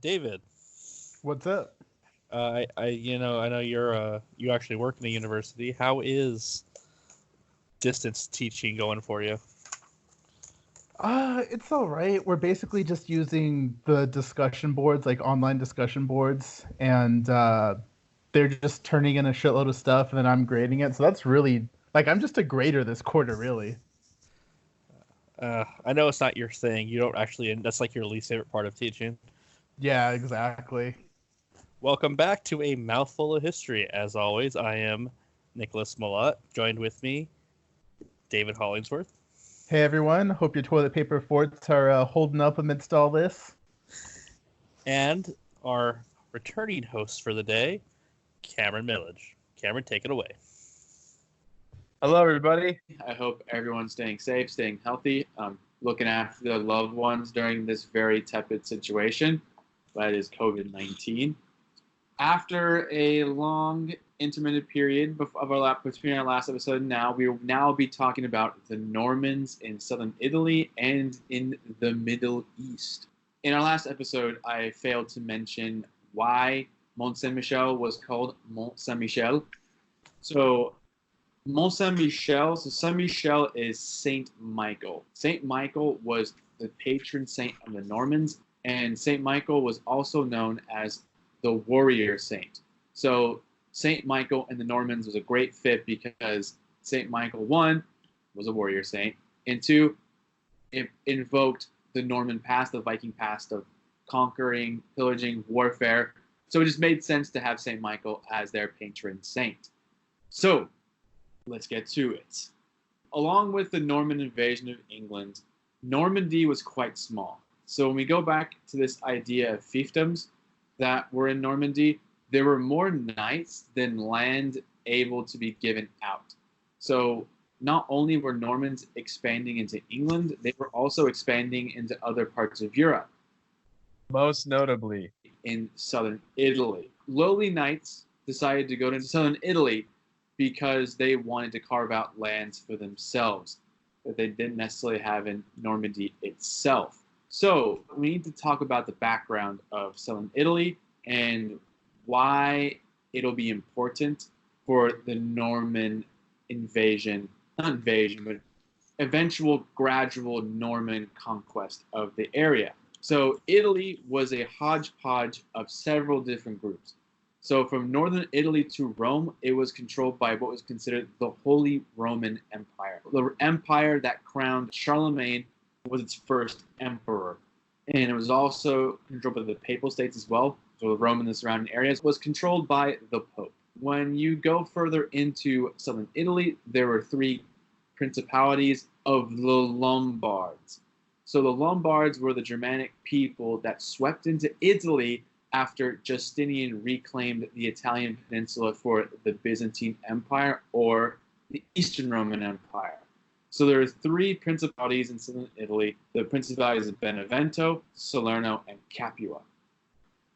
David, What's up? I know you actually work in a university. How is distance teaching going for you? It's all right. We're basically just using the discussion boards, like online discussion boards, and they're just turning in a shitload of stuff, and then I'm grading it. So that's really like I'm just a grader this quarter, really. I know it's not your thing. You don't actually. That's like your least favorite part of teaching. Yeah, exactly. Welcome back to a mouthful of history. As always, I am Nicholas Millot. Joined with me, David Hollingsworth, Hey everyone, hope your toilet paper forts are holding up amidst all this. and our returning host for the day, Cameron Millage. Cameron, take it away. Hello, everybody. I hope everyone's staying safe, staying healthy, looking after their loved ones during this very tepid situation that is COVID-19. After a long intermittent period between our last episode and now, we will now be talking about the Normans in southern Italy and in the Middle East. In our last episode, I failed to mention why Mont Saint-Michel was called Mont Saint-Michel. So Mont Saint-Michel, Saint-Michel is Saint Michael. Saint Michael was the patron saint of the Normans, and Saint Michael was also known as the warrior saint. So Saint Michael and the Normans was a great fit because Saint Michael, one, was a warrior saint, and two, it invoked the Norman past, the Viking past of conquering, pillaging, warfare. So it just made sense to have Saint Michael as their patron saint. So let's get to it. Along with the Norman invasion of England, Normandy was quite small. So when we go back to this idea of fiefdoms that were in Normandy, there were more knights than land able to be given out. So not only were Normans expanding into England, they were also expanding into other parts of Europe. Most notably, in southern Italy. Lowly knights decided to go into southern Italy because they wanted to carve out lands for themselves that they didn't necessarily have in Normandy itself. So we need to talk about the background of southern Italy and why it'll be important for the Norman invasion, not invasion, but eventual gradual Norman conquest of the area. So Italy was a hodgepodge of several different groups. So from northern Italy to Rome, it was controlled by what was considered the Holy Roman Empire. The empire that crowned Charlemagne was its first emperor. And it was also controlled by the Papal States as well. So the Rome and the surrounding areas was controlled by the Pope. When you go further into southern Italy, there were three principalities of the Lombards. So the Lombards were the Germanic people that swept into Italy after Justinian reclaimed the Italian peninsula for the Byzantine Empire or the Eastern Roman Empire. So there are three principalities in southern Italy: the principalities of Benevento, Salerno, and Capua.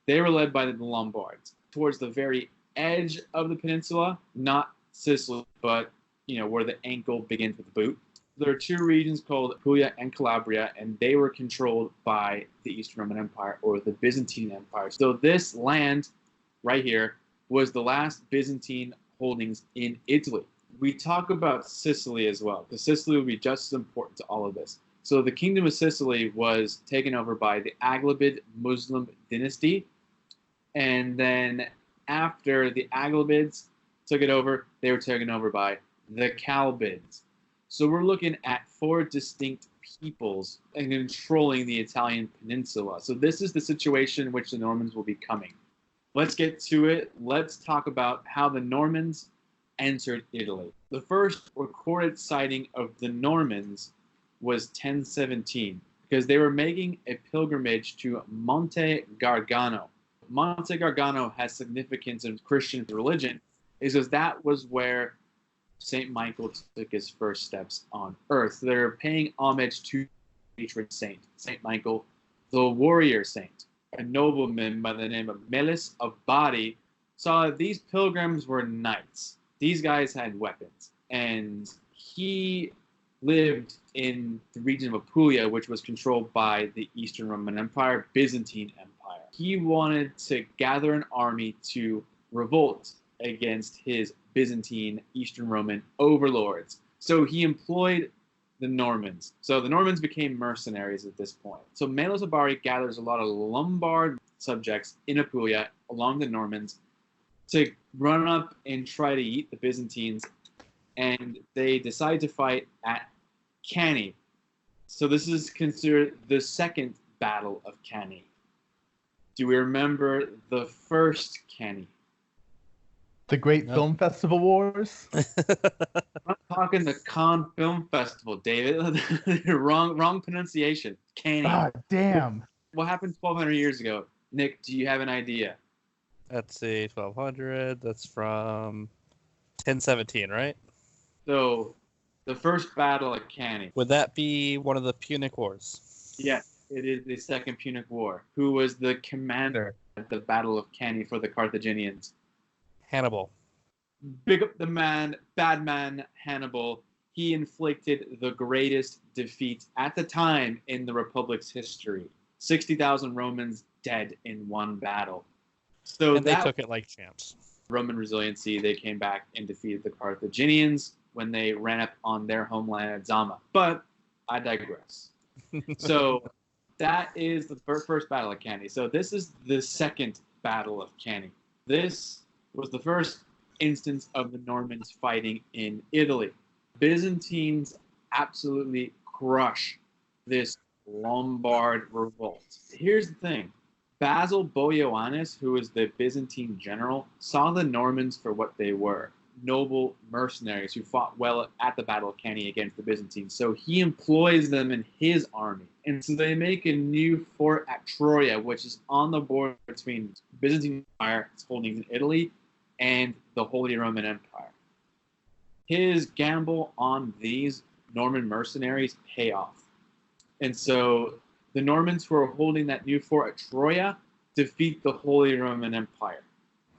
They were led by the Lombards. Towards the very edge of the peninsula, not Sicily, but where the ankle begins with the boot. There are two regions called Puglia and Calabria, and they were controlled by the Eastern Roman Empire or the Byzantine Empire. So this land right here was the last Byzantine holdings in Italy. We talk about Sicily as well, because Sicily will be just as important to all of this. So the Kingdom of Sicily was taken over by the Aghlabid Muslim dynasty, and then after the Aghlabids took it over, they were taken over by the Kalbids. So we're looking at four distinct peoples and controlling the Italian peninsula. So this is the situation in which the Normans will be coming. Let's get to it. Let's talk about how the Normans entered Italy. The first recorded sighting of the Normans was 1017 because they were making a pilgrimage to Monte Gargano. Monte Gargano has significance in Christian religion because that was where Saint Michael took his first steps on earth. They're paying homage to the patron saint, Saint Michael, the warrior saint. A nobleman by the name of Melis of Bari saw that these pilgrims were knights. These guys had weapons. And he lived in the region of Apulia, which was controlled by the Eastern Roman Empire, Byzantine Empire. he wanted to gather an army to revolt against his Byzantine Eastern Roman overlords. So he employed the Normans. So the Normans became mercenaries at this point. So Melos Abari gathers a lot of Lombard subjects in Apulia along the Normans to run up and try to eat the Byzantines, and they decide to fight at Cannae. So this is considered the second Battle of Cannae. Do we remember the first Cannae? The Great Film Festival Wars. I'm talking the Cannes Film Festival, David. wrong pronunciation. Cannae. Ah, damn. What happened 1,200 years ago? Nick, do you have an idea? Let's see, 1200. That's from 1017, right? So, the first battle at Cannae. Would that be one of the Punic Wars? Yes, it is the Second Punic War. Who was the commander at the Battle of Cannae for the Carthaginians? Hannibal. Big up the man, bad man Hannibal. He inflicted the greatest defeat at the time in the Republic's history. 60,000 Romans dead in one battle. So and they took it like champs. Roman resiliency, they came back and defeated the Carthaginians when they ran up on their homeland at Zama. But I digress. So that is the first battle of Cannae. So this is the second battle of Cannae. This was the first instance of the Normans fighting in Italy. Byzantines absolutely crush this Lombard revolt. Here's the thing. Basil Boioannis, who was the Byzantine general, saw the Normans for what they were, noble mercenaries who fought well at the Battle of Cannae against the Byzantines. So he employs them in his army. And so they make a new fort at Troia, which is on the border between Byzantine Empire, its holdings in Italy, and the Holy Roman Empire. His gamble on these Norman mercenaries pay off. And so the Normans who are holding that new fort at Troia defeat the Holy Roman Empire.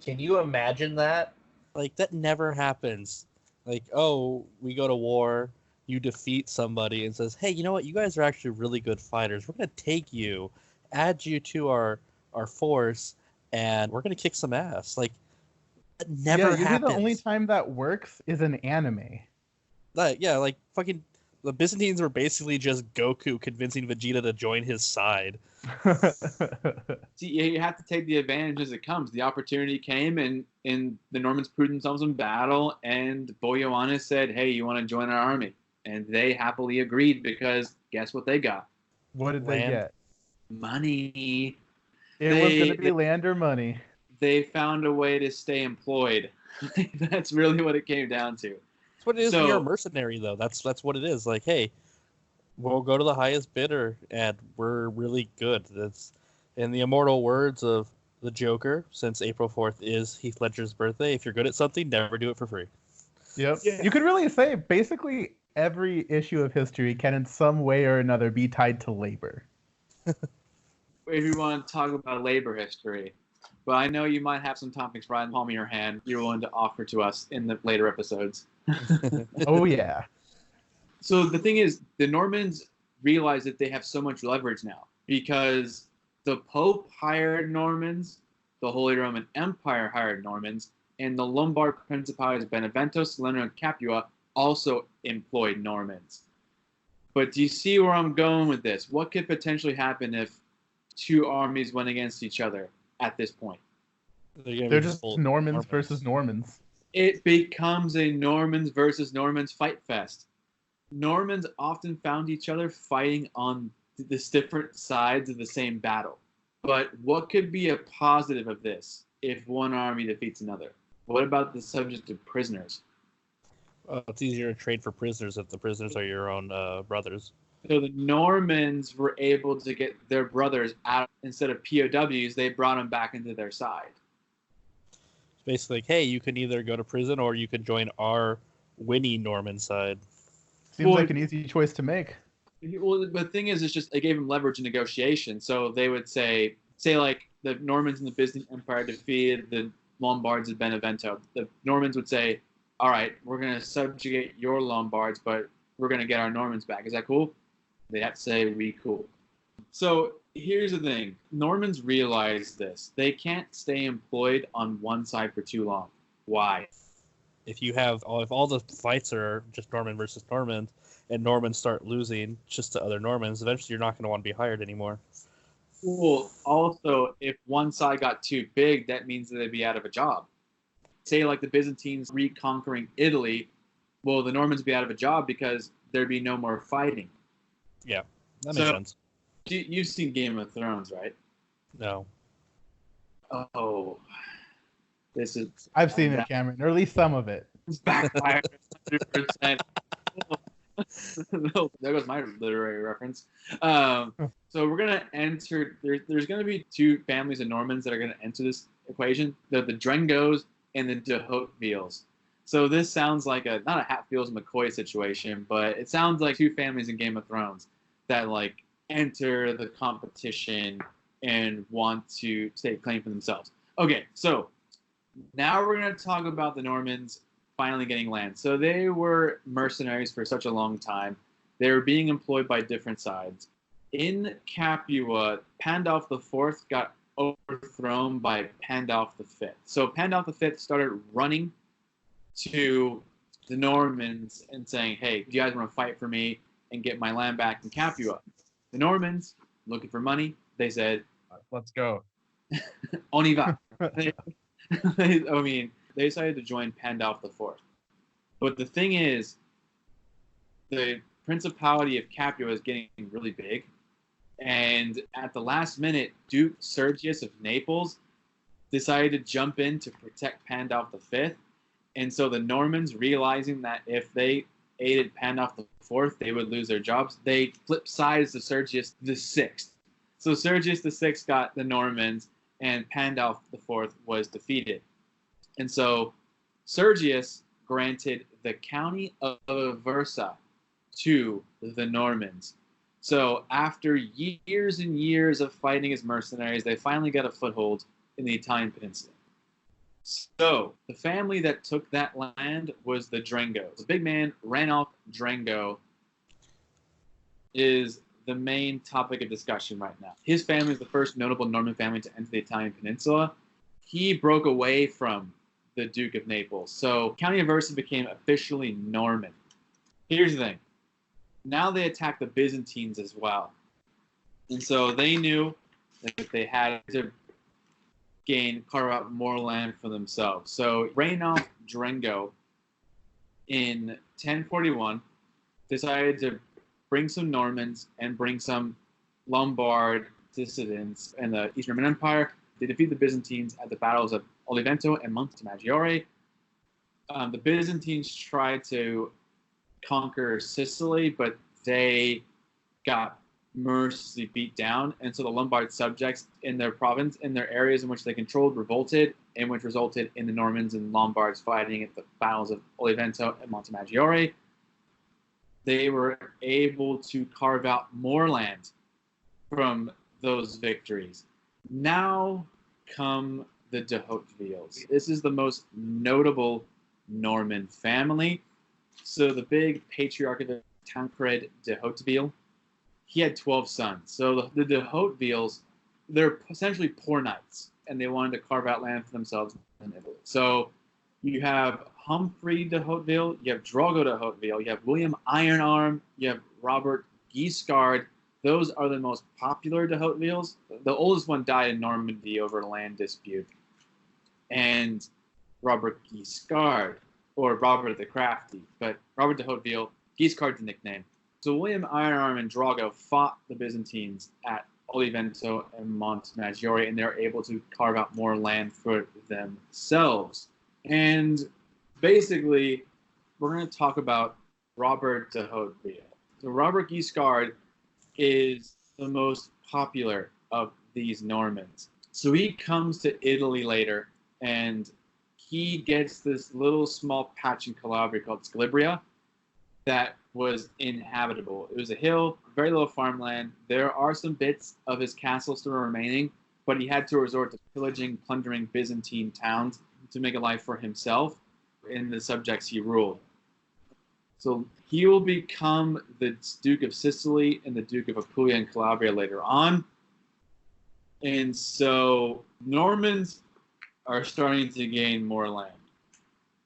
Can you imagine that? Like, that never happens. Like, oh, we go to war, you defeat somebody and says, hey, you know what? You guys are actually really good fighters. We're going to take you, add you to our force, and we're going to kick some ass. Like, that never happens. The only time that works is an anime. Like fucking the Byzantines were basically just Goku convincing Vegeta to join his side. See, you have to take the advantage as it comes. The opportunity came, and the Normans proved themselves in battle, and Boioannis said, hey, you want to join our army? And they happily agreed, because guess what they got? What did they get? Money. It was going to be land or money. They found a way to stay employed. That's really what it came down to. That's what it is when you're a mercenary, though. That's what it is. Like, hey, we'll go to the highest bidder, and we're really good. That's in the immortal words of the Joker, since April 4th is Heath Ledger's birthday. If you're good at something, never do it for free. Yep. Yeah. You could really say basically every issue of history can in some way or another be tied to labor. If you want to talk about labor history, but I know you might have some topics right in the palm of your hand you're willing to offer to us in the later episodes. Oh, yeah. So the thing is, the Normans realize that they have so much leverage now because the Pope hired Normans, the Holy Roman Empire hired Normans, and the Lombard principalities Benevento, Salerno, and Capua also employed Normans. But do you see where I'm going with this? What could potentially happen if two armies went against each other at this point? They're just Normans versus Normans. It becomes a Normans versus Normans fight fest. Normans often found each other fighting on the different sides of the same battle. But what could be a positive of this if one army defeats another? What about the subject of prisoners? It's easier to trade for prisoners if the prisoners are your own brothers. So the Normans were able to get their brothers out. Instead of POWs, they brought them back into their side. It's basically like, hey, you can either go to prison or you can join our winning Norman side. Seems like an easy choice to make. Well, the thing is, it's just it gave them leverage in negotiation. So they would say like the Normans in the Byzantine Empire defeated the Lombards at Benevento. The Normans would say, all right, we're going to subjugate your Lombards, but we're going to get our Normans back. Is that cool? They have to say, we cool. So Here's the thing. Normans realize this. They can't stay employed on one side for too long. Why? If all the fights are just Norman versus Norman, and Normans start losing just to other Normans, eventually you're not going to want to be hired anymore. Well, also, if one side got too big, that means that they'd be out of a job. Say, like the Byzantines reconquering Italy, well, the Normans would be out of a job because there'd be no more fighting. Yeah, that makes sense. You've seen Game of Thrones, right? No. Oh, this is. I've seen it, Cameron, or at least some of it. It's backfired 100%. No, there goes my literary reference. So we're gonna enter. There's gonna be two families of Normans that are gonna enter this equation. They're the Drengos and the de Hautevilles. So this sounds like not a Hatfields McCoy situation, but it sounds like two families in Game of Thrones that like enter the competition and want to stake claim for themselves. Okay, so now we're gonna talk about the Normans finally getting land. So they were mercenaries for such a long time. They were being employed by different sides. In Capua, Pandulph IV got overthrown by Pandulph V. So Pandulph V started running to the Normans and saying, hey, do you guys want to fight for me and get my land back in Capua? The Normans, looking for money, they said, Let's go. on y va. They decided to join Pandulph IV. But the thing is, the Principality of Capua is getting really big. And at the last minute, Duke Sergius of Naples decided to jump in to protect Pandulph V. And so the Normans, realizing that if they aided Pandulph IV, they would lose their jobs, they flipped sides to Sergius VI. So Sergius VI got the Normans, and Pandulph IV was defeated. And so Sergius granted the county of Aversa to the Normans. So after years and years of fighting as mercenaries, they finally got a foothold in the Italian peninsula. So the family that took that land was the Drengos. The big man, Ranulph Drengo, is the main topic of discussion right now. His family is the first notable Norman family to enter the Italian peninsula. He broke away from the Duke of Naples. So County of Aversa became officially Norman. Here's the thing. Now they attacked the Byzantines as well. And so they knew that they had to carve out more land for themselves. So Ranulph Drengo in 1041 decided to bring some Normans and bring some Lombard dissidents in the Eastern Roman Empire. They defeat the Byzantines at the battles of Olivento and Montemaggiore. The Byzantines tried to conquer Sicily, but they got mercilessly beat down, and so the Lombard subjects in their province, in their areas in which they controlled, revolted, and which resulted in the Normans and Lombards fighting at the battles of Olivento and Montemaggiore. They were able to carve out more land from those victories. Now come the de Hautevilles. This is the most notable Norman family. So the big patriarch of the Tancred de Hauteville, he had 12 sons. So the de Hautevilles, they're essentially poor knights, and they wanted to carve out land for themselves in Italy. So you have Humphrey de Hauteville, you have Drogo de Hauteville, you have William Ironarm, you have Robert Guiscard. Those are the most popular de Hautevilles. The oldest one died in Normandy over a land dispute. And Robert Guiscard, or Robert the Crafty, but Robert de Hauteville, Guiscard's the nickname. So William Ironarm and Drogo fought the Byzantines at Olivento and Montemaggiore, and they were able to carve out more land for themselves. And basically, we're going to talk about Robert de Hauteville. So Robert Guiscard is the most popular of these Normans. So he comes to Italy later, and he gets this little small patch in Calabria called Scalabria that was inhabitable. It was a hill, very little farmland. There are some bits of his castle still remaining, but he had to resort to pillaging, plundering Byzantine towns to make a life for himself and the subjects he ruled. So he will become the Duke of Sicily and the Duke of Apulia and Calabria later on. And so Normans are starting to gain more land.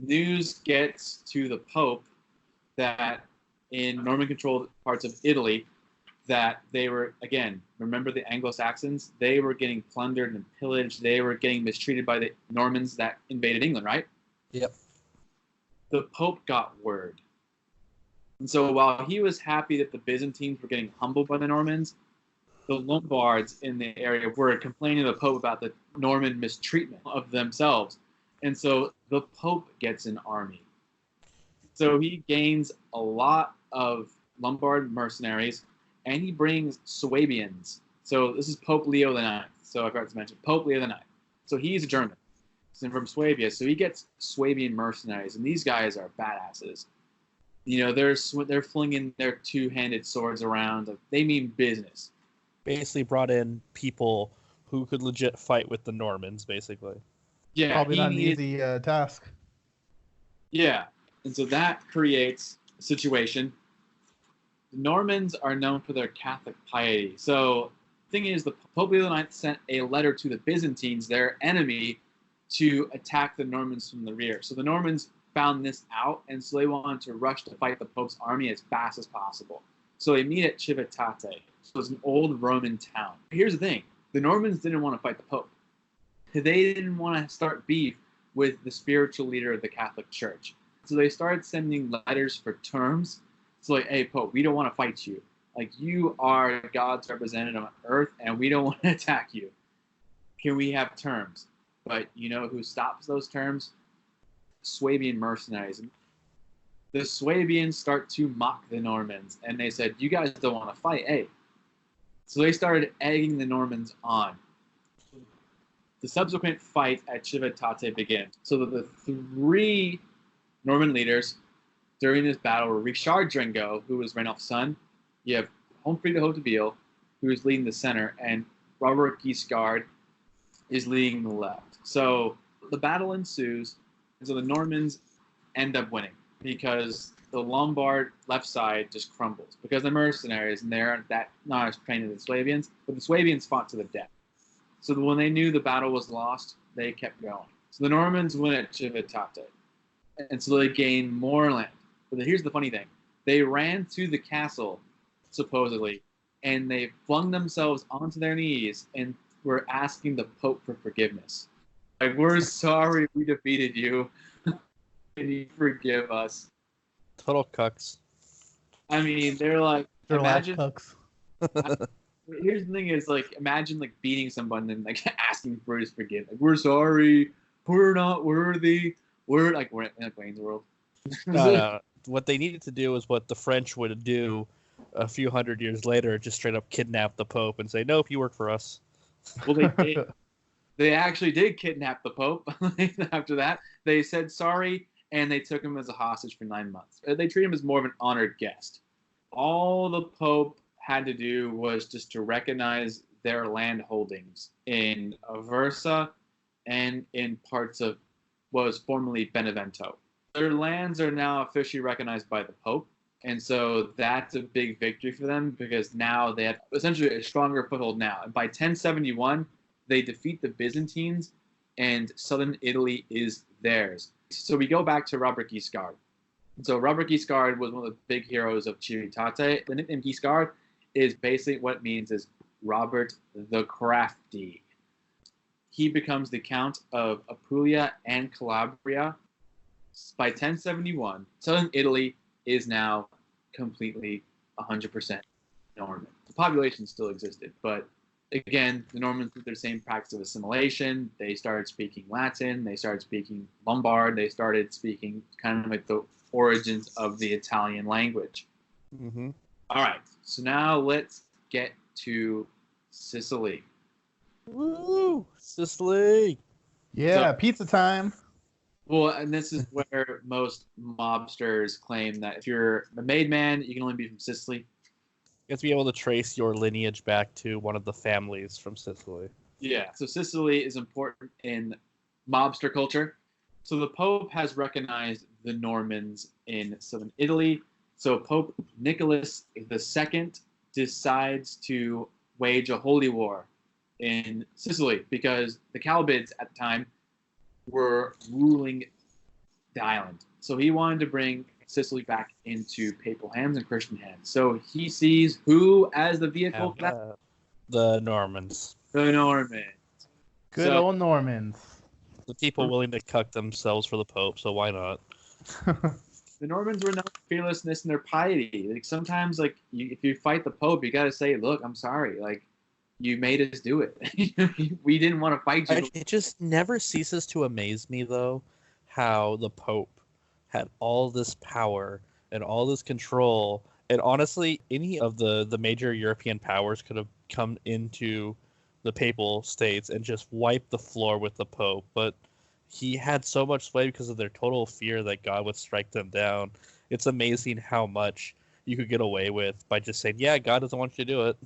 News gets to the Pope that in Norman-controlled parts of Italy, that they were, again, remember the Anglo-Saxons? They were getting plundered and pillaged. They were getting mistreated by the Normans that invaded England, right? Yep. The Pope got word. And so while he was happy that the Byzantines were getting humbled by the Normans, the Lombards in the area were complaining to the Pope about the Norman mistreatment of themselves. And so the Pope gets an army. So he gains a lot of Lombard mercenaries, and he brings Swabians. So this is Pope Leo IX. So I forgot to mention Pope Leo IX. So he's a German. He's from Swabia. So he gets Swabian mercenaries, and these guys are badasses. You know, they're flinging their two-handed swords around. Like, they mean business. Basically brought in people who could legit fight with the Normans, basically. Yeah, Probably not an easy task. Yeah, and so that creates a situation. The Normans are known for their Catholic piety. So the thing is, the Pope Leo IX sent a letter to the Byzantines, their enemy, to attack the Normans from the rear. So the Normans found this out, and so they wanted to rush to fight the Pope's army as fast as possible. So they meet at Civitate. So it's an old Roman town. Here's the thing. The Normans didn't want to fight the Pope. They didn't want to start beef with the spiritual leader of the Catholic Church. So they started sending letters for terms. So like, hey, Pope, we don't want to fight you. Like, you are God's representative on earth, and we don't want to attack you. Can we have terms? But you know who stops those terms? Swabian mercenaries. The Swabians start to mock the Normans, and they said, you guys don't want to fight, hey. So they started egging the Normans on. The subsequent fight at Civitate begins. So the three Norman leaders during this battle were Richard Drengot, who was Ranulph's son. You have Humphrey de Hauteville, who is leading the center, and Robert Guiscard is leading the left. So the battle ensues, and so the Normans end up winning because the Lombard left side just crumbles because they're mercenaries and they're not as trained as the Swabians, but the Swabians fought to the death. So when they knew the battle was lost, they kept going. So the Normans win at Civitate, and so they gain more land. But here's the funny thing. They ran to the castle, supposedly, and they flung themselves onto their knees and were asking the Pope for forgiveness. Like, we're sorry we defeated you. Can you forgive us? Total cucks. I mean, they're like, They're imagine. like cucks. Here's the thing: is like, imagine like beating someone and like asking for his forgiveness. Like, we're sorry, we're not worthy. We're in like Wayne's World. No. What they needed to do is what the French would do a few hundred years later, just straight up kidnap the Pope and say, nope, you work for us. Well, they did. They actually did kidnap the Pope. After that, they said sorry, and they took him as a hostage for 9 months. They treated him as more of an honored guest. All the Pope had to do was just to recognize their land holdings in Aversa and in parts of what was formerly Benevento. Their lands are now officially recognized by the Pope, and so that's a big victory for them because now they have essentially a stronger foothold now. And by 1071, they defeat the Byzantines, and southern Italy is theirs. So we go back to Robert Guiscard. So Robert Guiscard was one of the big heroes of Civitate. The nickname Guiscard is basically what it means is Robert the Crafty. He becomes the Count of Apulia and Calabria. By 1071, southern Italy is now completely 100% Norman. The population still existed, but again, the Normans did their same practice of assimilation. They started speaking Latin. They started speaking Lombard. They started speaking kind of like the origins of the Italian language. Mm-hmm. All right, so now let's get to Sicily. Woo! Sicily! Yeah, So- pizza time. Well, and this is where most mobsters claim that if you're a made man, you can only be from Sicily. You have to be able to trace your lineage back to one of the families from Sicily. Yeah, so Sicily is important in mobster culture. So the Pope has recognized the Normans in southern Italy. So Pope Nicholas II decides to wage a holy war in Sicily because the Calibids at the time were ruling the island. So he wanted to bring Sicily back into papal hands and Christian hands. So he sees who as the vehicle? The Normans. The Normans. Good old Normans. The people willing to cuck themselves for the Pope, so why not? The Normans were known for fearlessness and their piety. Like sometimes, like if you fight the Pope, you got to say, "Look, I'm sorry. Like you made us do it. We didn't want to fight you." It just never ceases to amaze me, though, how the Pope had all this power and all this control. And honestly, any of the major European powers could have come into the papal states and just wiped the floor with the Pope. But he had so much sway because of their total fear that God would strike them down. It's amazing how much you could get away with by just saying, yeah, God doesn't want you to do it.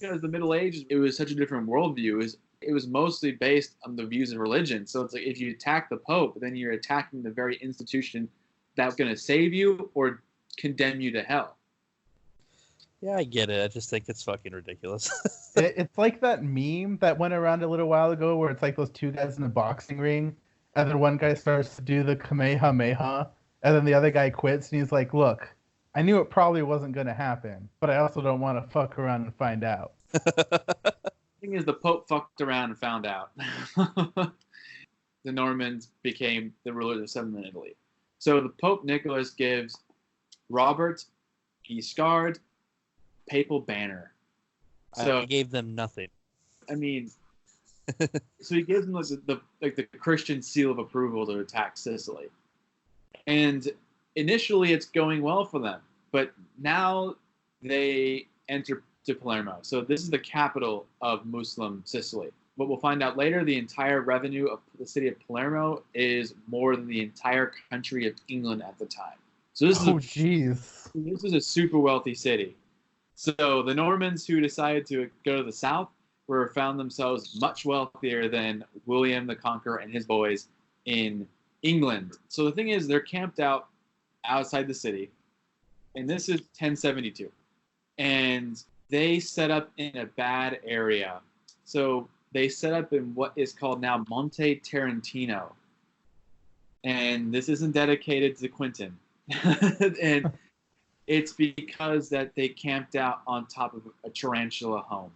Because the Middle Ages, it was such a different worldview. It was mostly based on the views of religion. So it's like if you attack the Pope, then you're attacking the very institution that's going to save you or condemn you to hell. Yeah, I get it. I just think it's fucking ridiculous. It's like that meme that went around a little while ago where it's like those two guys in a boxing ring, and then one guy starts to do the Kamehameha, and then the other guy quits, and he's like, look, I knew it probably wasn't going to happen, but I also don't want to fuck around and find out. The thing is, the Pope fucked around and found out. The Normans became the rulers of southern Italy. So the Pope Nicholas gives Robert Guiscard papal banner. So I gave them nothing. I mean, so he gives them the Christian seal of approval to attack Sicily, and initially it's going well for them, but now they enter to Palermo. So this is the capital of Muslim Sicily. What we'll find out later, the entire revenue of the city of Palermo is more than the entire country of England at the time. So this this is a super wealthy city. So the Normans who decided to go to the south found themselves much wealthier than William the Conqueror and his boys in England. So the thing is, they're camped out outside the city, and this is 1072. And they set up in a bad area. So they set up in what is called now Monte Tarentino. And this isn't dedicated to Quentin. And it's because that they camped out on top of a tarantula home.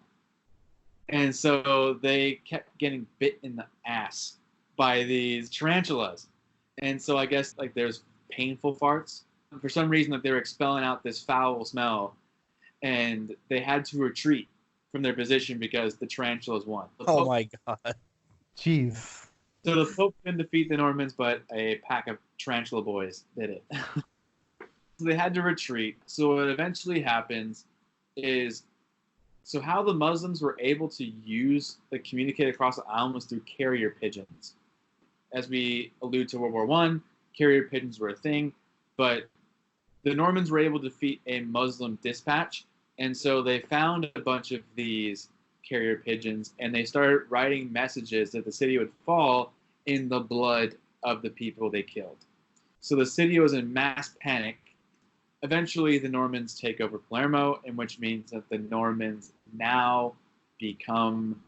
And so they kept getting bit in the ass by these tarantulas. And so I guess like there's painful farts. For some reason that they were expelling out this foul smell, and they had to retreat from their position because the tarantulas won. Oh my god. Jeez. So the Pope couldn't defeat the Normans, but a pack of tarantula boys did it. So they had to retreat. So what eventually happens is, so how the Muslims were able to communicate across the island was through carrier pigeons. As we allude to World War I, carrier pigeons were a thing, but the Normans were able to defeat a Muslim dispatch, and so they found a bunch of these carrier pigeons, and they started writing messages that the city would fall in the blood of the people they killed. So the city was in mass panic. Eventually, the Normans take over Palermo, which means that the Normans now become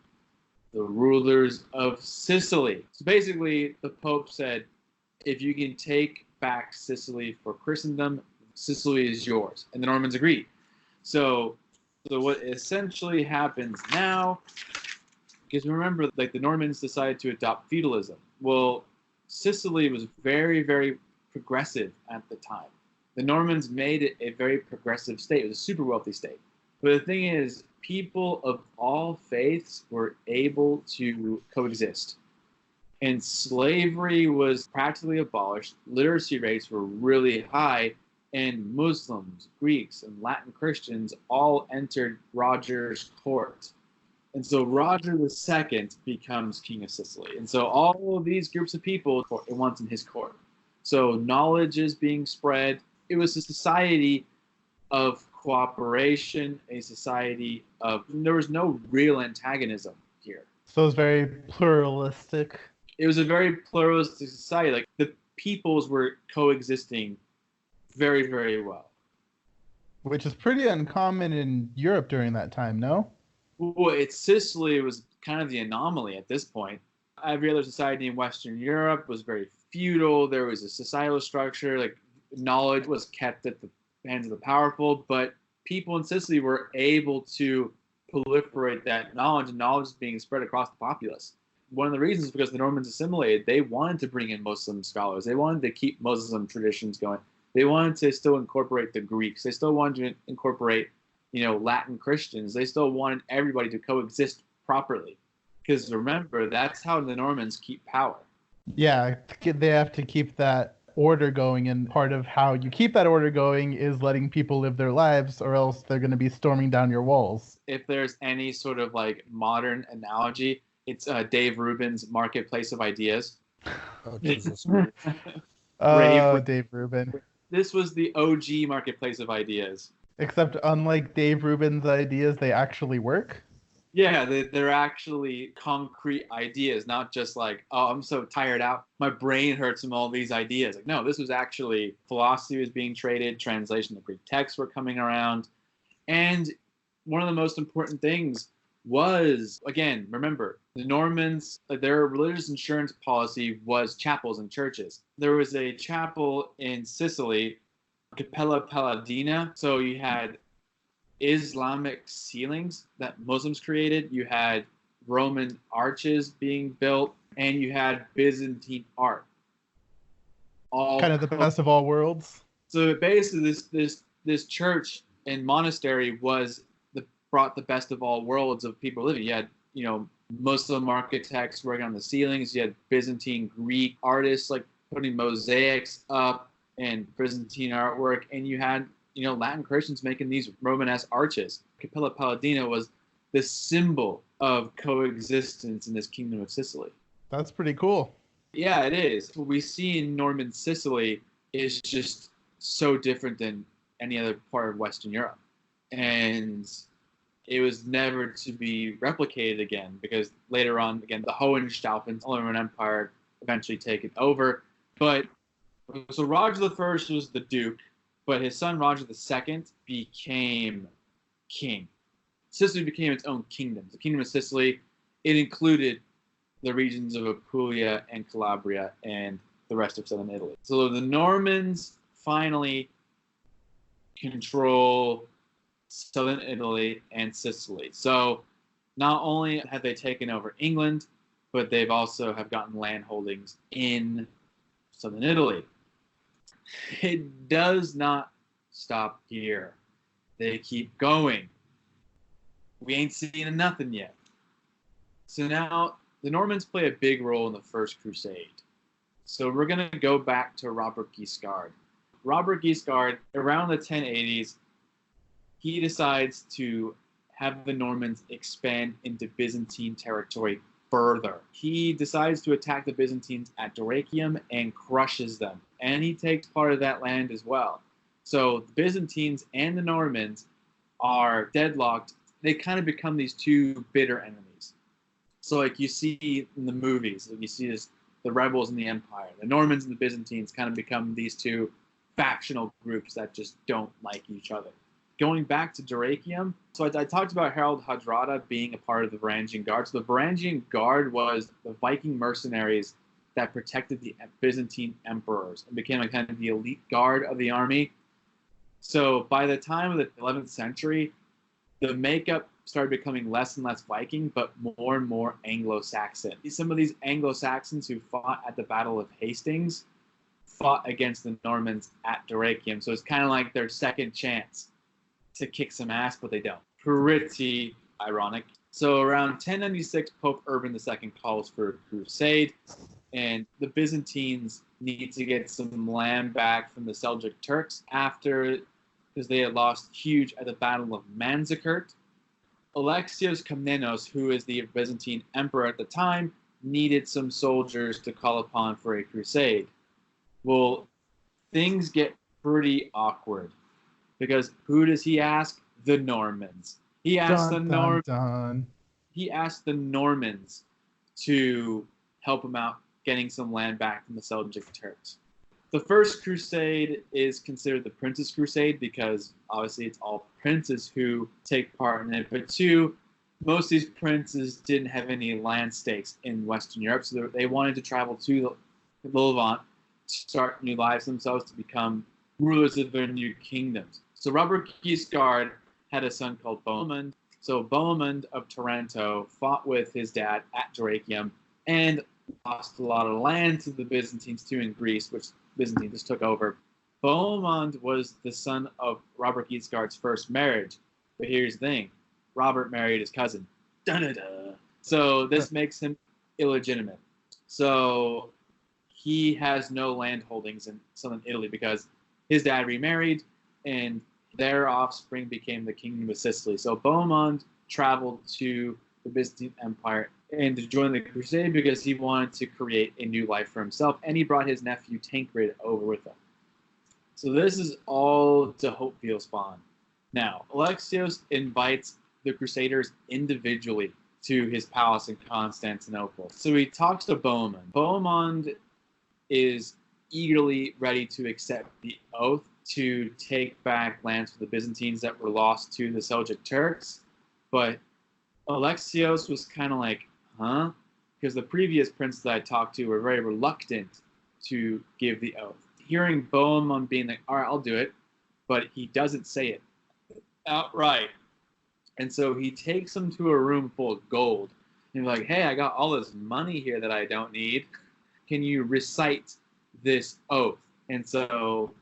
the rulers of Sicily. So basically, the Pope said, if you can take back Sicily for Christendom, Sicily is yours. And the Normans agreed. So what essentially happens now, because remember, like the Normans decided to adopt feudalism. Well, Sicily was very, very progressive at the time. The Normans made it a very progressive state. It was a super wealthy state. But the thing is, people of all faiths were able to coexist. And slavery was practically abolished. Literacy rates were really high. And Muslims, Greeks, and Latin Christians all entered Roger's court. And so Roger II becomes king of Sicily. And so all of these groups of people are once in his court. So knowledge is being spread. It was a society of cooperation, a society of, there was no real antagonism here. So it was very pluralistic. It was a very pluralistic society. Like the peoples were coexisting very, very well. Which is pretty uncommon in Europe during that time, no? Well, Sicily was kind of the anomaly at this point. Every other society in Western Europe was very feudal. There was a societal structure, like knowledge was kept at the hands of the powerful, but people in Sicily were able to proliferate that knowledge, and knowledge is being spread across the populace. One of the reasons is because the Normans assimilated, they wanted to bring in Muslim scholars. They wanted to keep Muslim traditions going. They wanted to still incorporate the Greeks. They still wanted to incorporate, Latin Christians. They still wanted everybody to coexist properly. Because remember, that's how the Normans keep power. Yeah, they have to keep that order going, and part of how you keep that order going is letting people live their lives, or else they're going to be storming down your walls. If there's any sort of like modern analogy, it's Dave Rubin's Marketplace of Ideas. Oh, Jesus. Dave Rubin. This was the OG Marketplace of Ideas. Except unlike Dave Rubin's ideas, they actually work. Yeah, they're actually concrete ideas, not just like, oh, I'm so tired out, my brain hurts from all these ideas. Like, no, this was actually philosophy was being traded, translation of Greek texts were coming around. And one of the most important things was, again, remember, the Normans, their religious insurance policy was chapels and churches. There was a chapel in Sicily, Cappella Palladina. So you had Islamic ceilings that Muslims created. You had Roman arches being built, and you had Byzantine art. All kind of the best of all worlds. So basically, this church and monastery brought the best of all worlds of people living. You had Muslim architects working on the ceilings. You had Byzantine Greek artists like putting mosaics up and Byzantine artwork, and you had Latin Christians making these Romanesque arches. Cappella Palladina was the symbol of coexistence in this kingdom of Sicily. That's pretty cool. Yeah, it is. What we see in Norman Sicily is just so different than any other part of Western Europe. And it was never to be replicated again, because later on, again, the Hohenstaufen Roman Empire eventually taken over. But so Roger I was the Duke, but his son Roger II became king. Sicily became its own kingdom. The Kingdom of Sicily, it included the regions of Apulia and Calabria and the rest of southern Italy. So the Normans finally control southern Italy and Sicily. So not only have they taken over England, but they've also have gotten land holdings in southern Italy. It does not stop here. They keep going. We ain't seen nothing yet. So now the Normans play a big role in the First Crusade. So we're going to go back to Robert Guiscard. Robert Guiscard, around the 1080s, he decides to have the Normans expand into Byzantine territory further. He decides to attack the Byzantines at Dyrrhachium and crushes them. And he takes part of that land as well. So the Byzantines and the Normans are deadlocked. They kind of become these two bitter enemies. So like you see in the movies, like you see this, the rebels in the empire. The Normans and the Byzantines kind of become these two factional groups that just don't like each other. Going back to Dyrrhachium, so I talked about Harold Hardrada being a part of the Varangian Guard. So the Varangian Guard was the Viking mercenaries that protected the Byzantine emperors and became a kind of the elite guard of the army. So by the time of the 11th century, the makeup started becoming less and less Viking, but more and more Anglo-Saxon. Some of these Anglo-Saxons who fought at the Battle of Hastings fought against the Normans at Dyrrhachium. So it's kind of like their second chance to kick some ass, but they don't. Pretty ironic. So around 1096, Pope Urban II calls for a crusade, and the Byzantines need to get some land back from the Seljuk Turks because they had lost huge at the Battle of Manzikert. Alexios Komnenos, who is the Byzantine emperor at the time, needed some soldiers to call upon for a crusade. Well, things get pretty awkward, because who does he ask? The Normans. He asked the Normans to help him out getting some land back from the Seljuk Turks. The First Crusade is considered the Prince's Crusade because obviously it's all princes who take part in it. But two, most of these princes didn't have any land stakes in Western Europe, so they wanted to travel to the Levant to start new lives themselves, to become rulers of their new kingdoms. So Robert Guiscard had a son called Bohemond. So Bohemond of Taranto fought with his dad at Dyrrhachium and lost a lot of land to the Byzantines too in Greece, which Byzantines just took over. Bohemond was the son of Robert Guiscard's first marriage. But here's the thing. Robert married his cousin. Da-da-da. So this makes him illegitimate. So he has no land holdings in southern Italy because his dad remarried and their offspring became the kingdom of Sicily. So Bohemond traveled to the Byzantine Empire and to join the crusade because he wanted to create a new life for himself, and he brought his nephew Tancred over with him. So this is all to Hopeful spawn. Now, Alexios invites the Crusaders individually to his palace in Constantinople. So he talks to Bohemond. Bohemond is eagerly ready to accept the oath to take back lands for the Byzantines that were lost to the Seljuk Turks. But Alexios was kind of like, huh? Because the previous princes that I talked to were very reluctant to give the oath. Hearing Bohemond being like, all right, I'll do it, but he doesn't say it outright. And so he takes him to a room full of gold. And he's like, hey, I got all this money here that I don't need. Can you recite this oath? And so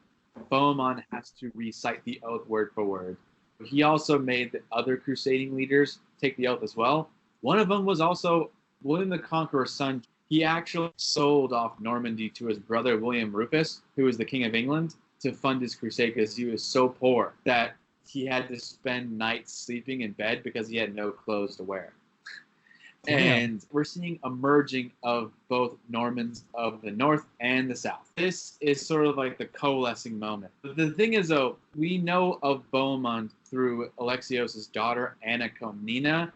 Bohemond has to recite the oath word for word. He also made the other crusading leaders take the oath as well. One of them was also William the Conqueror's son. He actually sold off Normandy to his brother William Rufus, who was the King of England, to fund his crusade because he was so poor that he had to spend nights sleeping in bed because he had no clothes to wear. And we're seeing a merging of both Normans of the north and the south. This is sort of like the coalescing moment. The thing is, though, we know of Bohemond through Alexios' daughter, Anna Komnena,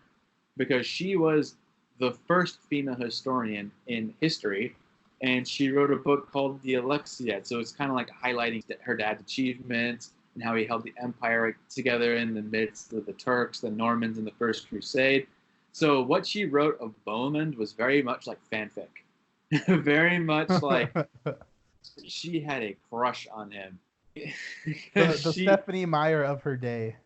because she was the first female historian in history, and she wrote a book called The Alexiad. So it's kind of like highlighting her dad's achievements and how he held the empire together in the midst of the Turks, the Normans, and the First Crusade. So what she wrote of Bohemond was very much like fanfic. Very much like she had a crush on him. the Stephanie Meyer of her day.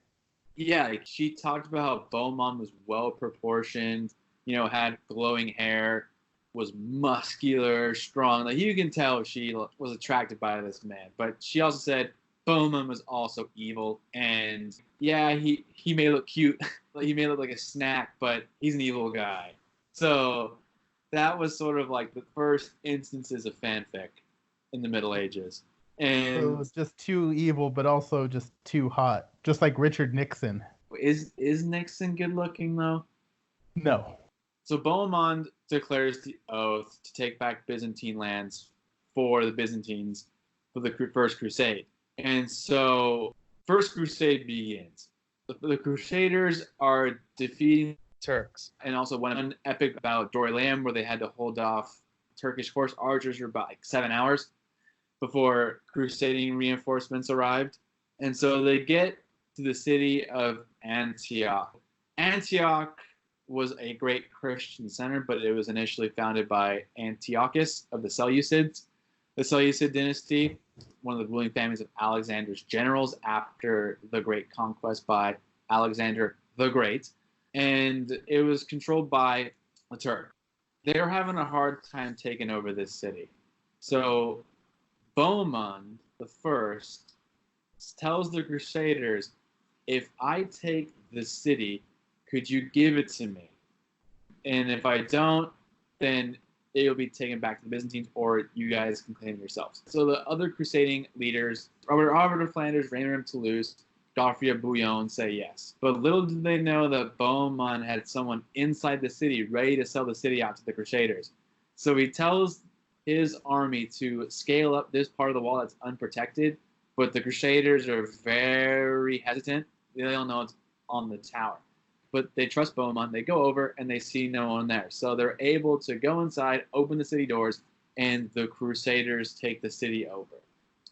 Yeah, like she talked about how Bohemond was well proportioned, had glowing hair, was muscular, strong. Like you can tell she was attracted by this man. But she also said Bohemond was also evil, and yeah, he may look cute, like he may look like a snack, but he's an evil guy. So that was sort of like the first instances of fanfic in the Middle Ages. And so it was just too evil, but also just too hot, just like Richard Nixon. Is Nixon good looking though? No. So Bohemond declares the oath to take back Byzantine lands for the Byzantines for the First Crusade. And so First Crusade begins. The Crusaders are defeating Turks. and also won an epic battle at Dorylaeum where they had to hold off Turkish horse archers for about 7 hours before crusading reinforcements arrived. And so they get to the city of Antioch. Antioch was a great Christian center, but it was initially founded by Antiochus of the Seleucids. The Seleucid dynasty, one of the ruling families of Alexander's generals after the great conquest by Alexander the Great. And it was controlled by the Turk. They were having a hard time taking over this city. So Bohemond the First tells the Crusaders, if I take the city, could you give it to me? And if I don't, then it'll be taken back to the Byzantines, or you guys can claim yourselves. So the other crusading leaders, Robert of Flanders, Raymond of Toulouse, Godfrey of Bouillon, say yes. But little did they know that Bohemond had someone inside the city ready to sell the city out to the Crusaders. So he tells his army to scale up this part of the wall that's unprotected, but the Crusaders are very hesitant. They don't know it's on the tower. But they trust Bohemond. They go over and they see no one there. So they're able to go inside, open the city doors, and the Crusaders take the city over.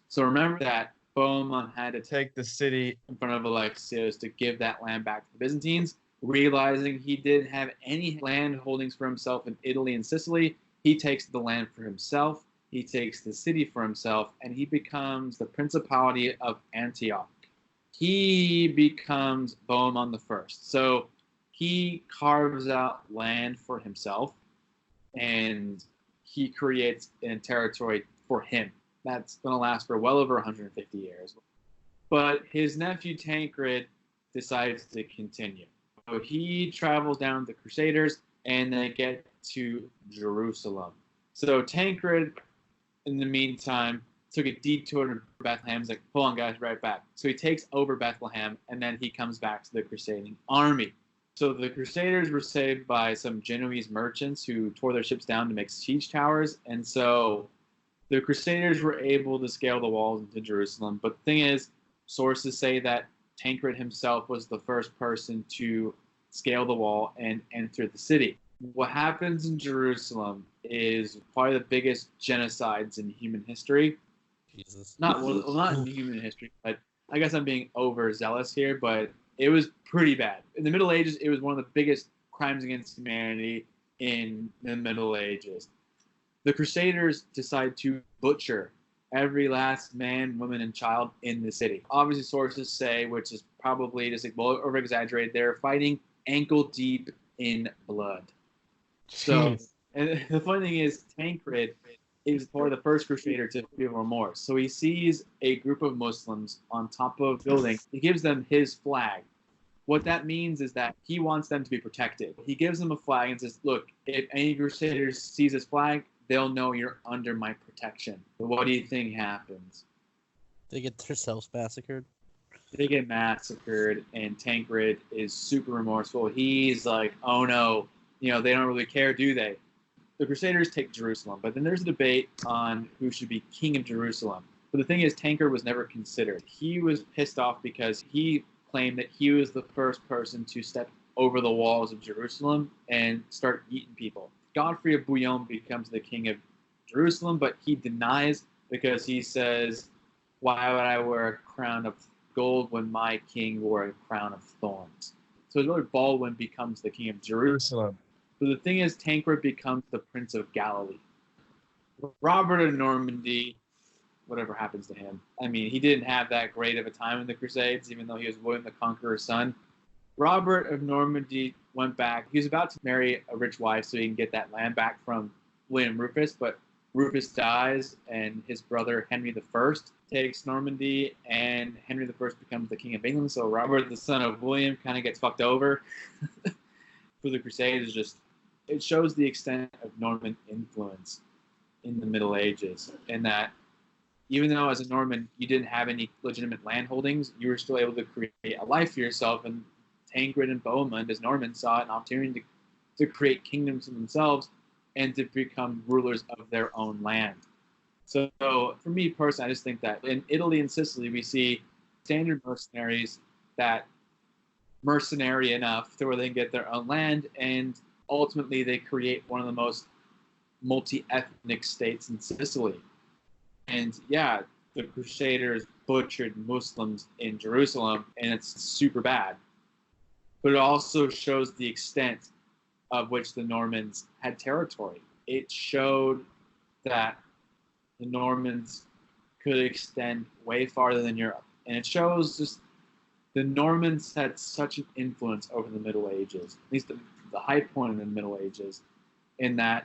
So remember that Bohemond had to take the city in front of Alexios to give that land back to the Byzantines. Realizing he didn't have any land holdings for himself in Italy and Sicily, he takes the land for himself, he takes the city for himself, and he becomes the Principality of Antioch. He becomes Bohemond the First. So he carves out land for himself, and he creates a territory for him. That's going to last for well over 150 years. But his nephew Tancred decides to continue. So he travels down with the Crusaders, and they get to Jerusalem. So Tancred, in the meantime, took a detour to Bethlehem. He's like, hold on, guys, right back. So he takes over Bethlehem, and then he comes back to the Crusading army. So the Crusaders were saved by some Genoese merchants who tore their ships down to make siege towers. And so the Crusaders were able to scale the walls into Jerusalem. But the thing is, sources say that Tancred himself was the first person to scale the wall and enter the city. What happens in Jerusalem is probably the biggest genocides in human history. Jesus. Not in human history, but I guess I'm being overzealous here, but it was pretty bad. In the Middle Ages, it was one of the biggest crimes against humanity in the Middle Ages. The Crusaders decided to butcher every last man, woman, and child in the city. Obviously, sources say, which is probably just over-exaggerated, they're fighting ankle deep in blood. So, and the funny thing is, Tancred is probably the first crusader to feel remorse. So he sees a group of Muslims on top of a building. He gives them his flag. What that means is that he wants them to be protected. He gives them a flag and says, look, if any crusaders sees this flag, they'll know you're under my protection. But what do you think happens? They get themselves massacred. They get massacred, and Tancred is super remorseful. He's like, oh no, they don't really care, do they? The Crusaders take Jerusalem, but then there's a debate on who should be king of Jerusalem. But the thing is, Tancred was never considered. He was pissed off because he claimed that he was the first person to step over the walls of Jerusalem and start eating people. Godfrey of Bouillon becomes the king of Jerusalem, but he denies because he says, why would I wear a crown of gold when my king wore a crown of thorns? So his brother Baldwin becomes the king of Jerusalem. So the thing is, Tancred becomes the Prince of Galilee. Robert of Normandy, whatever happens to him. I mean, he didn't have that great of a time in the Crusades, even though he was William the Conqueror's son. Robert of Normandy went back. He was about to marry a rich wife so he can get that land back from William Rufus, but Rufus dies, and his brother Henry I takes Normandy, and Henry I becomes the King of England. So Robert, the son of William, kind of gets fucked over. For the Crusades, it shows the extent of Norman influence in the Middle Ages, and that even though as a Norman you didn't have any legitimate land holdings, you were still able to create a life for yourself. And Tancred and Bohemond, as Normans, saw an opportunity to create kingdoms for themselves and to become rulers of their own land. So for me personally, I just think that in Italy and Sicily, we see standard mercenaries that mercenary enough to where they can get their own land, and ultimately they create one of the most multi-ethnic states in Sicily. And yeah, the Crusaders butchered Muslims in Jerusalem, and it's super bad. But it also shows the extent of which the Normans had territory. It showed that the Normans could extend way farther than Europe. And it shows just the Normans had such an influence over the Middle Ages, at least the high point of the Middle Ages, in that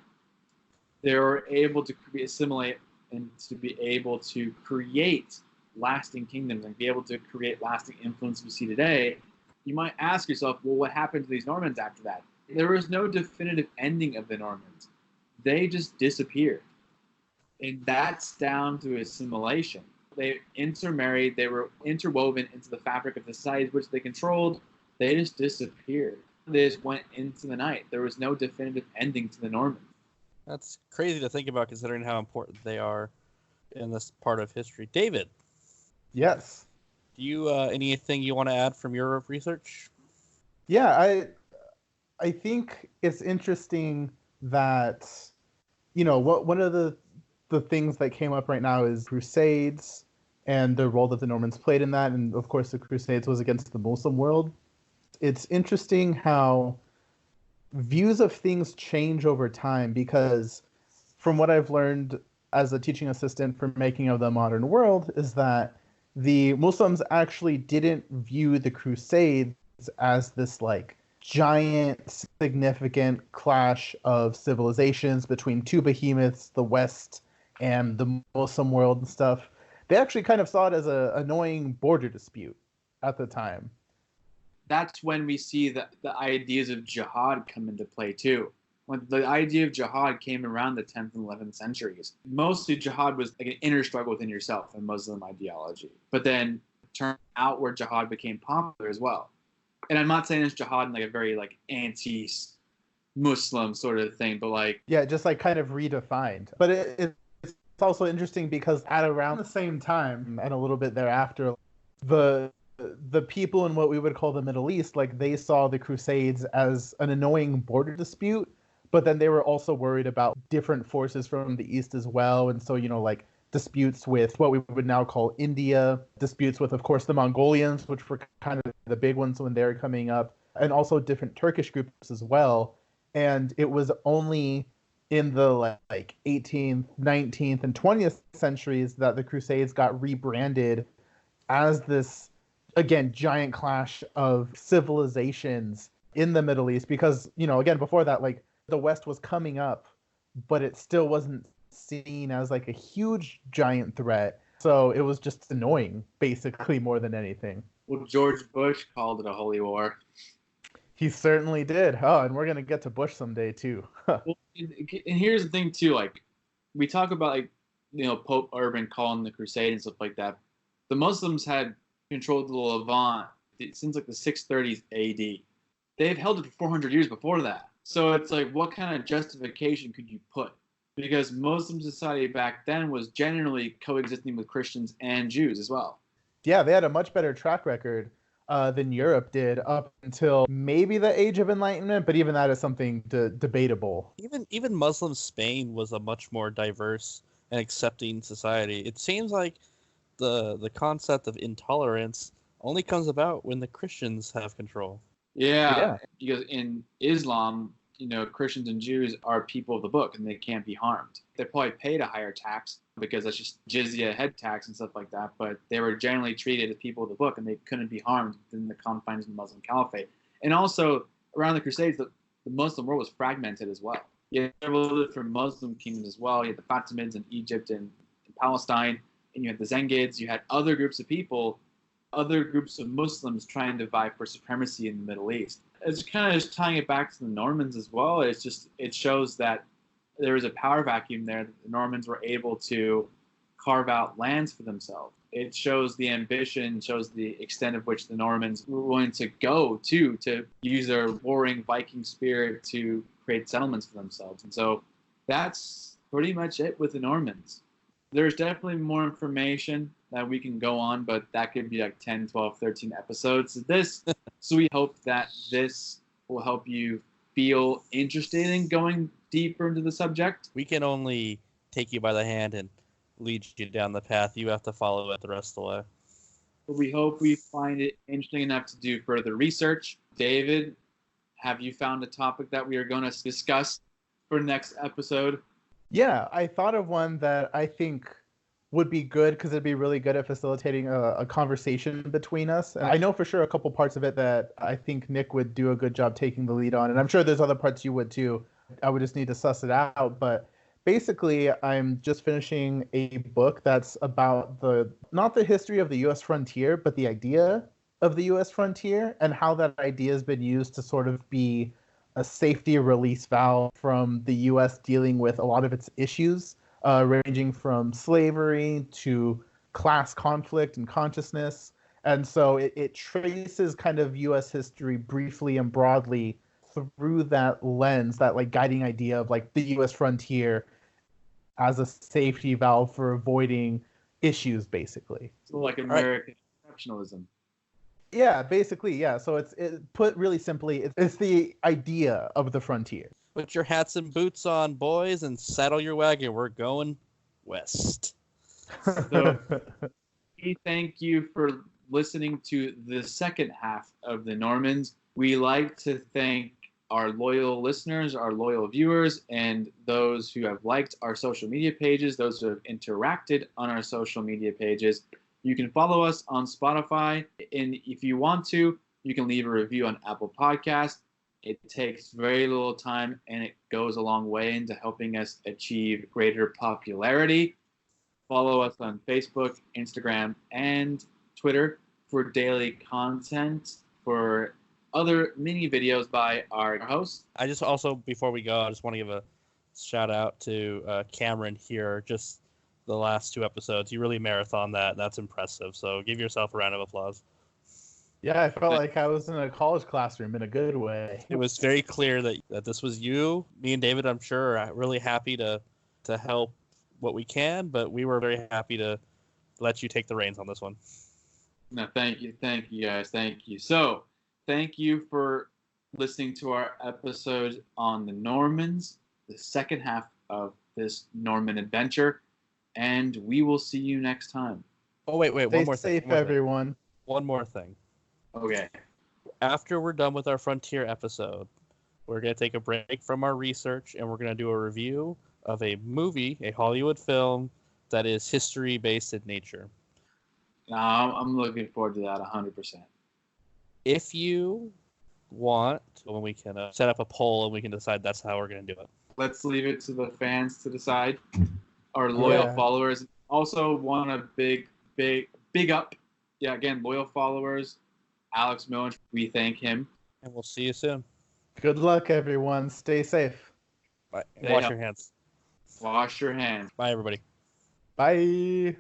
they were able to assimilate and to be able to create lasting kingdoms and be able to create lasting influence we see today. You might ask yourself, well, what happened to these Normans after that? There was no definitive ending of the Normans. They just disappeared. And that's down to assimilation. They intermarried, they were interwoven into the fabric of the societies which they controlled. They just disappeared. They just went into the night. There was no definitive ending to the Normans. That's crazy to think about, considering how important they are in this part of history. David. Yes. Do you anything you want to add from your research? Yeah, I think it's interesting that, one of the things that came up right now is Crusades and the role that the Normans played in that. And of course, the Crusades was against the Muslim world. it's interesting how views of things change over time, because from what I've learned as a teaching assistant for Making of the Modern World is that the Muslims actually didn't view the Crusades as this like giant significant clash of civilizations between two behemoths, the West and the Muslim world and stuff. They actually kind of saw it as an annoying border dispute at the time. That's when we see the ideas of jihad come into play too. When the idea of jihad came around the 10th and 11th centuries, mostly jihad was like an inner struggle within yourself in Muslim ideology. But then turned outward jihad became popular as well. And I'm not saying it's jihad in like a very like anti-Muslim sort of thing, but like yeah, just like kind of redefined. But it's also interesting because at around the same time and a little bit thereafter, the people in what we would call the Middle East, like they saw the Crusades as an annoying border dispute, but then they were also worried about different forces from the East as well. And so, like disputes with what we would now call India, disputes with, of course, the Mongolians, which were kind of the big ones when they were coming up, and also different Turkish groups as well. And it was only in the like 18th, 19th, and 20th centuries that the Crusades got rebranded as this, again, giant clash of civilizations in the Middle East. Because, again, before that, like the West was coming up, but it still wasn't seen as like a huge giant threat. So it was just annoying, basically, more than anything. Well, George Bush called it a holy war. He certainly did. Oh, and we're going to get to Bush someday, too. Well, and here's the thing, too. Like, we talk about, like, Pope Urban calling the Crusade and stuff like that. The Muslims had controlled the Levant since, like, the 630s AD. They've held it for 400 years before that. So it's like, what kind of justification could you put? Because Muslim society back then was generally coexisting with Christians and Jews as well. Yeah, they had a much better track record than Europe did up until maybe the Age of Enlightenment, but even that is something debatable. Even Muslim Spain was a much more diverse and accepting society. It seems like the concept of intolerance only comes about when the Christians have control. Yeah. Because in Islam, Christians and Jews are people of the book and they can't be harmed. They probably paid a higher tax because that's just jizya, head tax and stuff like that, but they were generally treated as people of the book and they couldn't be harmed within the confines of the Muslim Caliphate. And also, around the Crusades, the Muslim world was fragmented as well. You had several different Muslim kingdoms as well. You had the Fatimids in Egypt and in Palestine, and you had the Zengids. You had other groups of people, other groups of Muslims trying to vie for supremacy in the Middle East. It's kind of just tying it back to the Normans as well. It shows that there was a power vacuum there. That the Normans were able to carve out lands for themselves. It shows the ambition, shows the extent of which the Normans were willing to go to use their warring Viking spirit to create settlements for themselves. And so that's pretty much it with the Normans. There's definitely more information that we can go on, but that could be like 10, 12, 13 episodes of this. So we hope that this will help you feel interested in going deeper into the subject. We can only take you by the hand and lead you down the path. You have to follow it the rest of the way. But we hope we find it interesting enough to do further research. David, have you found a topic that we are going to discuss for next episode? Yeah, I thought of one that I think would be good because it'd be really good at facilitating a conversation between us. And I know for sure a couple parts of it that I think Nick would do a good job taking the lead on. And I'm sure there's other parts you would too. I would just need to suss it out. But basically, I'm just finishing a book that's about not the history of the U.S. frontier, but the idea of the U.S. frontier and how that idea has been used to sort of be a safety release valve from the U.S. dealing with a lot of its issues, ranging from slavery to class conflict and consciousness. And so it traces kind of U.S. history briefly and broadly through that lens, that like guiding idea of like the U.S. frontier as a safety valve for avoiding issues, basically. So like American exceptionalism. Yeah, basically, yeah. So it put really simply, it's the idea of the frontier. Put your hats and boots on, boys, and saddle your wagon. We're going west. So we thank you for listening to the second half of the Normans. We like to thank our loyal listeners, our loyal viewers, and those who have liked our social media pages, those who have interacted on our social media pages. You can follow us on Spotify, and if you want to, you can leave a review on Apple Podcasts. It takes very little time, and it goes a long way into helping us achieve greater popularity. Follow us on Facebook, Instagram, and Twitter for daily content, for other mini videos by our hosts. I just also, before we go, I just want to give a shout out to Cameron here. Just the last 2 episodes, you really marathon that. That's impressive. So give yourself a round of applause. Yeah, I felt like I was in a college classroom in a good way. It was very clear that this was you. Me and David, I'm sure, are really happy to help what we can, but we were very happy to let you take the reins on this one. No, thank you guys, thank you. So, thank you for listening to our episode on the Normans, the second half of this Norman adventure, and we will see you next time. Oh, wait, Stay one more safe, thing. everyone. One more thing. Okay. After we're done with our Frontier episode, we're going to take a break from our research, and we're going to do a review of a movie, a Hollywood film, that is history-based in nature. I'm looking forward to that 100%. If you want, when we can set up a poll and we can decide that's how we're going to do it. Let's leave it to the fans to decide. Our loyal followers. Also want a big up. Yeah, again, loyal followers. Alex Millen, we thank him. And we'll see you soon. Good luck, everyone. Stay safe. Bye. Stay Wash healthy. your hands. Wash your hands. Bye, everybody. Bye.